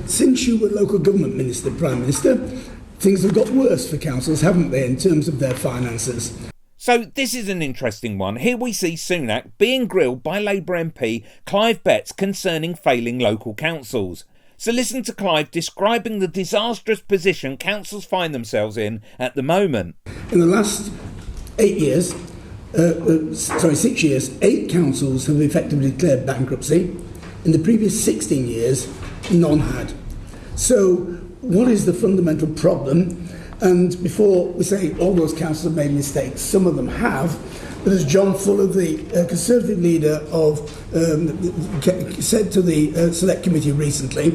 Since you were local government minister, Prime Minister, things have got worse for councils, haven't they, in terms of their finances? So this is an interesting one. Here we see Sunak being grilled by Labour MP Clive Betts concerning failing local councils. So listen to Clive describing the disastrous position councils find themselves in at the moment. In the last 6 years, 8 councils have effectively declared bankruptcy. In the previous 16 years, none had. So what is the fundamental problem? And before we say all those councils have made mistakes, some of them have, but as John Fuller, the Conservative leader said to the Select Committee recently,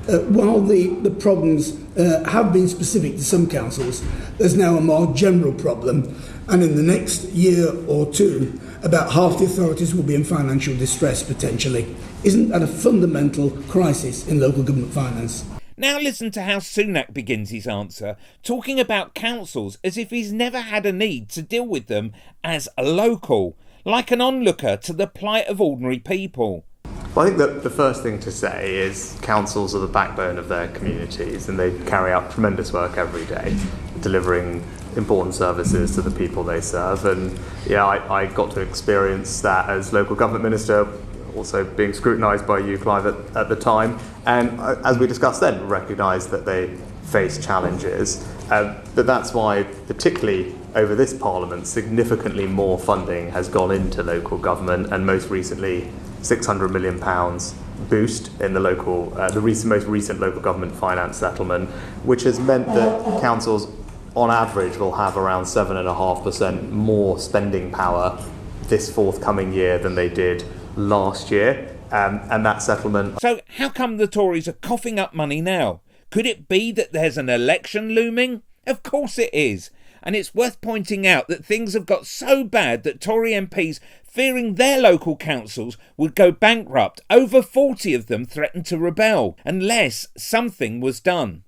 while the problems have been specific to some councils, there's now a more general problem, and in the next year or two, about half the authorities will be in financial distress potentially. Isn't that a fundamental crisis in local government finance? Now listen to how Sunak begins his answer, talking about councils as if he's never had a need to deal with them as a local, like an onlooker to the plight of ordinary people. Well, I think that the first thing to say is councils are the backbone of their communities, and they carry out tremendous work every day, delivering important services to the people they serve. And yeah, I got to experience that as local government minister, also being scrutinised by you, Clive, at the time. And as we discussed then, recognised that they face challenges. But that's why, particularly over this Parliament, significantly more funding has gone into local government, and most recently £600 million boost in the local, most recent local government finance settlement, which has meant that councils on average will have around 7.5% more spending power this forthcoming year than they did last year, and that settlement. So how come the Tories are coughing up money now? Could it be that there's an election looming? Of course it is. And it's worth pointing out that things have got so bad that Tory MPs, fearing their local councils would go bankrupt, over 40 of them threatened to rebel unless something was done.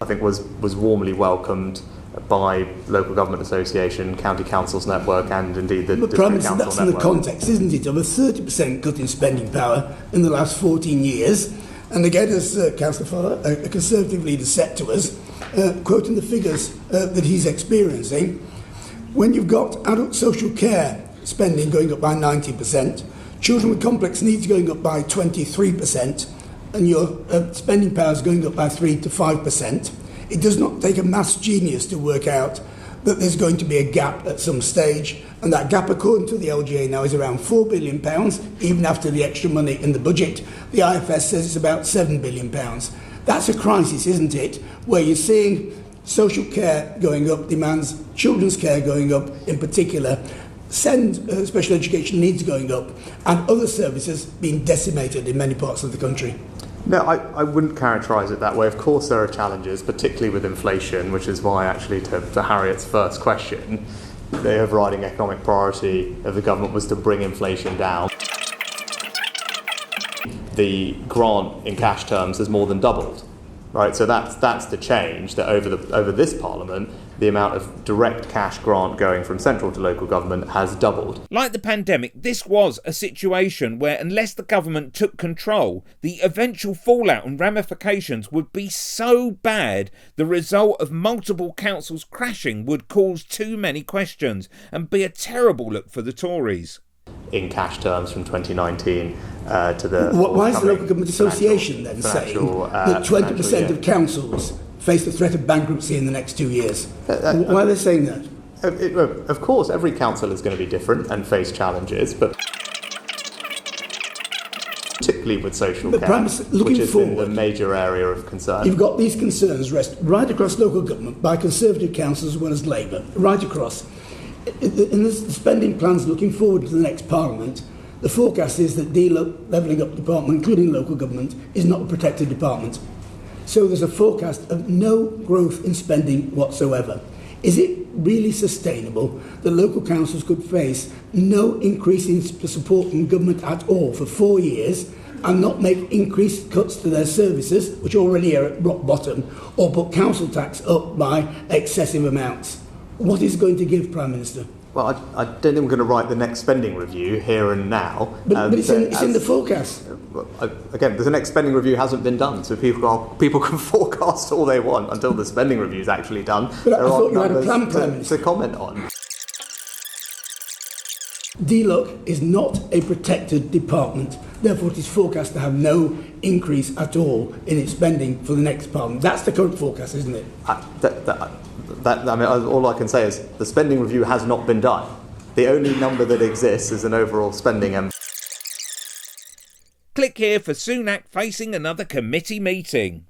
I think was warmly welcomed by Local Government Association, County Councils Network, and indeed the District Council Network. That's in the context, isn't it, of a 30% cut in spending power in the last 14 years. And again, as Councillor Fuller, a Conservative leader, said to us, quoting the figures that he's experiencing, when you've got adult social care spending going up by 90%, children with complex needs going up by 23%, and your spending power is going up by 3 to 5%, it does not take a maths genius to work out that there's going to be a gap at some stage, and that gap, according to the LGA now, is around £4 billion, even after the extra money in the budget. The IFS says it's about £7 billion. That's a crisis, isn't it, where you're seeing social care going up, demands children's care going up in particular, special education needs going up, and other services being decimated in many parts of the country. No, I wouldn't characterise it that way. Of course there are challenges, particularly with inflation, which is why actually to Harriet's first question, the overriding economic priority of the government was to bring inflation down. The grant in cash terms has more than doubled, right? So that's the change, that over this Parliament, the amount of direct cash grant going from central to local government has doubled. Like the pandemic, this was a situation where unless the government took control, the eventual fallout and ramifications would be so bad, the result of multiple councils crashing would cause too many questions and be a terrible look for the Tories. In cash terms from 2019 to the... Why is the Local Government Association then saying that 20% of councils face the threat of bankruptcy in the next 2 years? Why are they saying that? Of course, every council is going to be different and face challenges, but particularly with social care, which has been the major area of concern. You've got these concerns rest right across local government by Conservative councils as well as Labour, right across. In the spending plans looking forward to the next Parliament, the forecast is that de-levelling up department, including local government, is not a protected department. So there's a forecast of no growth in spending whatsoever. Is it really sustainable that local councils could face no increase in support from government at all for 4 years and not make increased cuts to their services, which already are at rock bottom, or put council tax up by excessive amounts? What is going to give, Prime Minister? Well, I don't think we're going to write the next spending review here and now. But it's in the forecast. Again, the next spending review hasn't been done, so people can forecast all they want until the spending review is actually done. But I thought you had a plan, Prime Minister. To comment on. DLUC is not a protected department, therefore it is forecast to have no increase at all in its spending for the next Parliament. That's the current forecast, isn't it? All I can say is the spending review has not been done. The only number that exists is an overall spending envelope. Click here for Sunak facing another committee meeting.